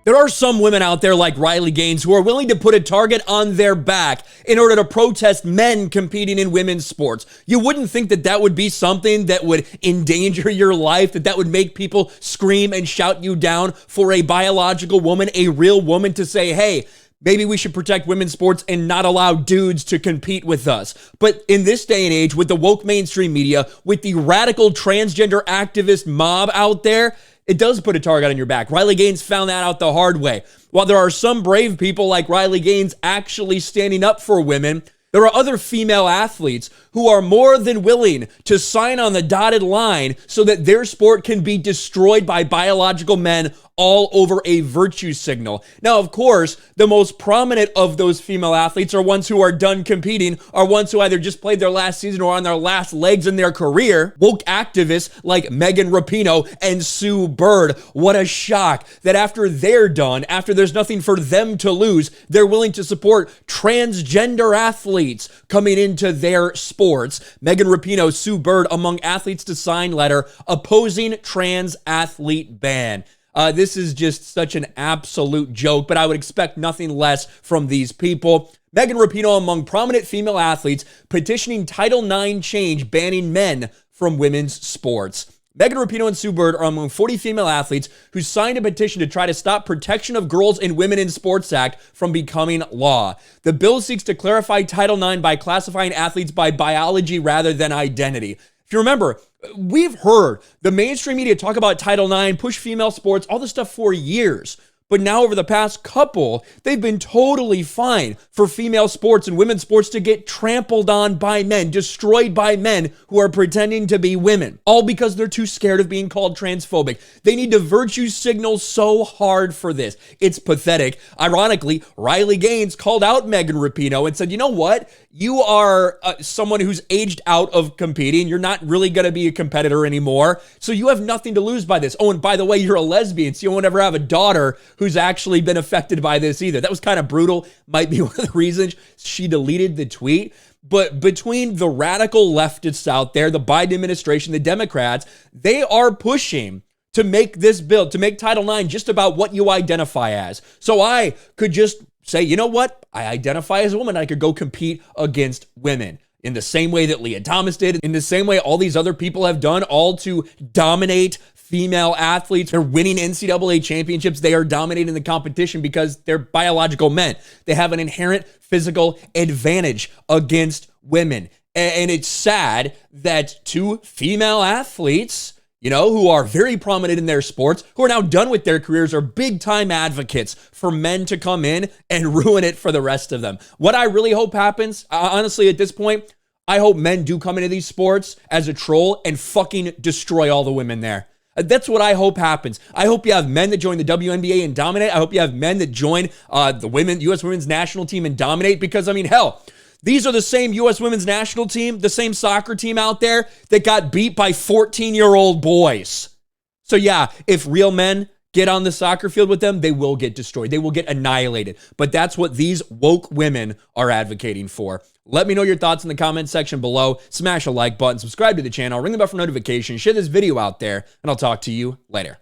There are some women out there like Riley Gaines who are willing to put a target on their back in order to protest men competing in women's sports. You wouldn't think that that would be something that would endanger your life, that would make people scream and shout you down for a biological woman, a real woman, to say, hey, maybe we should protect women's sports and not allow dudes to compete with us. But in this day and age, with the woke mainstream media, with the radical transgender activist mob out there, it does put a target on your back. Riley Gaines found that out the hard way. While there are some brave people like Riley Gaines actually standing up for women, there are other female athletes who are more than willing to sign on the dotted line so that their sport can be destroyed by biological men all over a virtue signal. Now, of course, the most prominent of those female athletes are ones who are done competing, are ones who either just played their last season or on their last legs in their career. Woke activists like Megan Rapinoe and Sue Bird. What a shock that after they're done, after there's nothing for them to lose, they're willing to support transgender athletes coming into their sports. Megan Rapinoe, Sue Bird, among athletes to sign letter opposing trans athlete ban. This is just such an absolute joke, but I would expect nothing less from these people. Megan Rapinoe among prominent female athletes petitioning Title IX change banning men from women's sports. Megan Rapinoe and Sue Bird are among 40 female athletes who signed a petition to try to stop Protection of Girls and Women in Sports Act from becoming law. The bill seeks to clarify Title IX by classifying athletes by biology rather than identity. If you remember, we've heard the mainstream media talk about Title IX, push female sports, all this stuff for years. But now over the past couple, they've been totally fine for female sports and women's sports to get trampled on by men, destroyed by men who are pretending to be women, all because they're too scared of being called transphobic. They need to virtue signal so hard for this. It's pathetic. Ironically, Riley Gaines called out Megan Rapinoe and said, you know what? You are someone who's aged out of competing. You're not really going to be a competitor anymore. So you have nothing to lose by this. Oh, and by the way, you're a lesbian, so you won't ever have a daughter who's actually been affected by this either. That was kind of brutal. Might be one of the reasons she deleted the tweet. But between the radical leftists out there, the Biden administration, the Democrats, they are pushing to make this bill, to make Title IX just about what you identify as. So I could just say, you know what? I identify as a woman. I could go compete against women in the same way that Leah Thomas did, in the same way all these other people have done, all to dominate female athletes. They're winning NCAA championships. They are dominating the competition because they're biological men. They have an inherent physical advantage against women. And it's sad that two female athletes, you know, who are very prominent in their sports, who are now done with their careers, are big time advocates for men to come in and ruin it for the rest of them. What I really hope happens, honestly, at this point, I hope men do come into these sports as a troll and fucking destroy all the women there. That's what I hope happens. I hope you have men that join the WNBA and dominate. I hope you have men that join the U.S. women's national team and dominate, because, I mean, hell, these are the same U.S. women's national team, the same soccer team out there that got beat by 14-year-old boys. So yeah, if real men get on the soccer field with them, they will get destroyed. They will get annihilated. But that's what these woke women are advocating for. Let me know your thoughts in the comment section below. Smash a like button, subscribe to the channel, ring the bell for notifications, share this video out there, and I'll talk to you later.